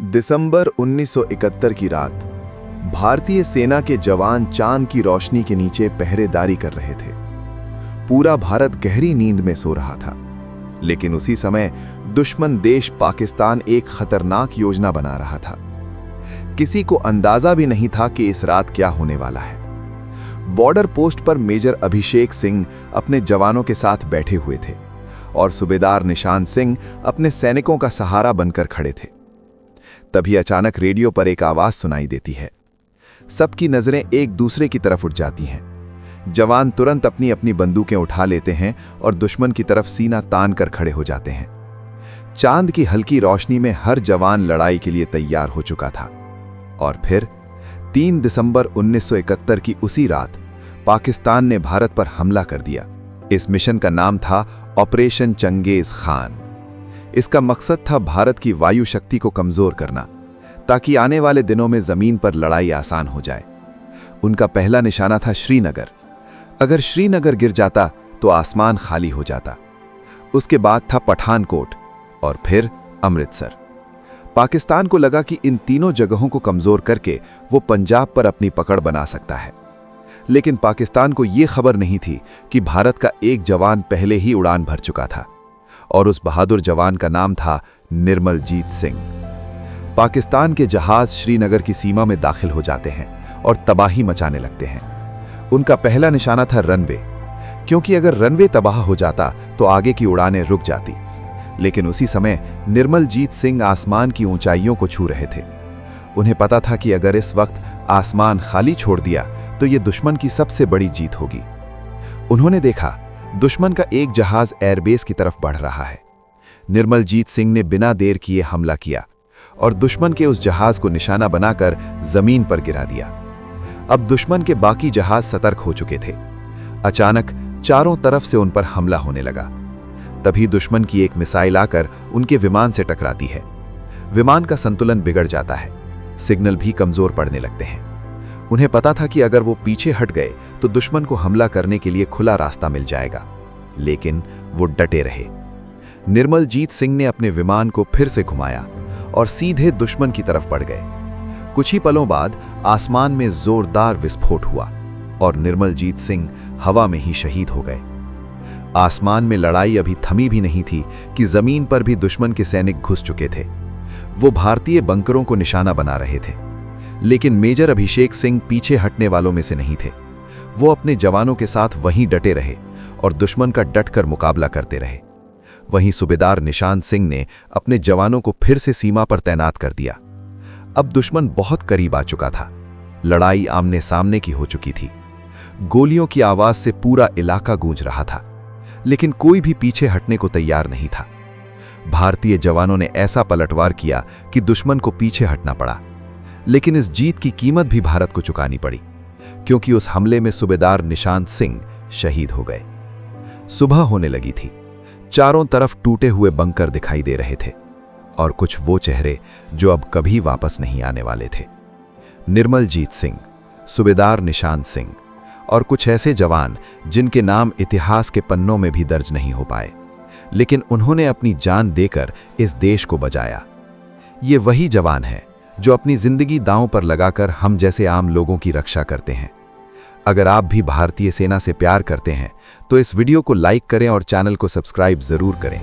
दिसंबर 1971 की रात भारतीय सेना के जवान चांद की रोशनी के नीचे पहरेदारी कर रहे थे। पूरा भारत गहरी नींद में सो रहा था, लेकिन उसी समय दुश्मन देश पाकिस्तान एक खतरनाक योजना बना रहा था। किसी को अंदाजा भी नहीं था कि इस रात क्या होने वाला है। बॉर्डर पोस्ट पर मेजर अभिषेक सिंह अपने जवानों के साथ बैठे हुए थे और सूबेदार निशान सिंह अपने सैनिकों का सहारा बनकर खड़े थे। तभी अचानक रेडियो पर एक आवाज सुनाई देती है। सबकी नजरें एक दूसरे की तरफ उठ जाती हैं। जवान तुरंत अपनी अपनी बंदूकें उठा लेते हैं और दुश्मन की तरफ सीना तान कर खड़े हो जाते हैं। चांद की हल्की रोशनी में हर जवान लड़ाई के लिए तैयार हो चुका था। और फिर 3 दिसंबर 1971 की उसी रात पाकिस्तान ने भारत पर हमला कर दिया। इस मिशन का नाम था ऑपरेशन चंगेज खान। इसका मकसद था भारत की वायु शक्ति को कमजोर करना, ताकि आने वाले दिनों में जमीन पर लड़ाई आसान हो जाए। उनका पहला निशाना था श्रीनगर। अगर श्रीनगर गिर जाता तो आसमान खाली हो जाता। उसके बाद था पठानकोट और फिर अमृतसर। पाकिस्तान को लगा कि इन तीनों जगहों को कमजोर करके वो पंजाब पर अपनी पकड़ बना सकता है। लेकिन पाकिस्तान को यह खबर नहीं थी कि भारत का एक जवान पहले ही उड़ान भर चुका था, और उस बहादुर जवान का नाम था निर्मलजीत सिंह। पाकिस्तान के जहाज श्रीनगर की सीमा में दाखिल हो जाते हैं और तबाही मचाने लगते हैं। उनका पहला निशाना था रनवे, क्योंकि अगर रनवे तबाह हो जाता तो आगे की उड़ानें रुक जाती। लेकिन उसी समय निर्मलजीत सिंह आसमान की ऊंचाइयों को छू रहे थे। उन्हें पता था कि अगर इस वक्त आसमान खाली छोड़ दिया तो यह दुश्मन की सबसे बड़ी जीत होगी। उन्होंने देखा दुश्मन का एक जहाज एयरबेस की तरफ बढ़ रहा है। निर्मलजीत सिंह ने बिना देर किए हमला किया और दुश्मन के उस जहाज को निशाना बनाकर जमीन पर गिरा दिया। अब दुश्मन के बाकी जहाज सतर्क हो चुके थे। अचानक चारों तरफ से उन पर हमला होने लगा। तभी दुश्मन की एक मिसाइल आकर उनके विमान से टकराती है। विमान का संतुलन बिगड़ जाता है। सिग्नल भी कमजोर पड़ने लगते हैं। उन्हें पता था कि अगर वो पीछे हट गए तो दुश्मन को हमला करने के लिए खुला रास्ता मिल जाएगा, लेकिन वो डटे रहे। निर्मलजीत सिंह ने अपने विमान को फिर से घुमाया और सीधे दुश्मन की तरफ बढ़ गए। कुछ ही पलों बाद आसमान में जोरदार विस्फोट हुआ और निर्मलजीत सिंह हवा में ही शहीद हो गए। आसमान में लड़ाई अभी थमी भी नहीं थी कि जमीन पर भी दुश्मन के सैनिक घुस चुके थे। वो भारतीय बंकरों को निशाना बना रहे थे, लेकिन मेजर अभिषेक सिंह पीछे हटने वालों में से नहीं थे। वो अपने जवानों के साथ वहीं डटे रहे और दुश्मन का डटकर मुकाबला करते रहे। वहीं सूबेदार निशान सिंह ने अपने जवानों को फिर से सीमा पर तैनात कर दिया। अब दुश्मन बहुत करीब आ चुका था। लड़ाई आमने सामने की हो चुकी थी। गोलियों की आवाज से पूरा इलाका गूंज रहा था, लेकिन कोई भी पीछे हटने को तैयार नहीं था। भारतीय जवानों ने ऐसा पलटवार किया कि दुश्मन को पीछे हटना पड़ा। लेकिन इस जीत की कीमत भी भारत को चुकानी पड़ी, क्योंकि उस हमले में सूबेदार निशान सिंह शहीद हो गए। सुबह होने लगी थी। चारों तरफ टूटे हुए बंकर दिखाई दे रहे थे और कुछ वो चेहरे जो अब कभी वापस नहीं आने वाले थे। निर्मलजीत सिंह, सूबेदार निशान सिंह और कुछ ऐसे जवान जिनके नाम इतिहास के पन्नों में भी दर्ज नहीं हो पाए, लेकिन उन्होंने अपनी जान देकर इस देश को बचाया। ये वही जवान हैं जो अपनी जिंदगी दांव पर लगाकर हम जैसे आम लोगों की रक्षा करते हैं। अगर आप भी भारतीय सेना से प्यार करते हैं तो इस वीडियो को लाइक करें और चैनल को सब्सक्राइब जरूर करें।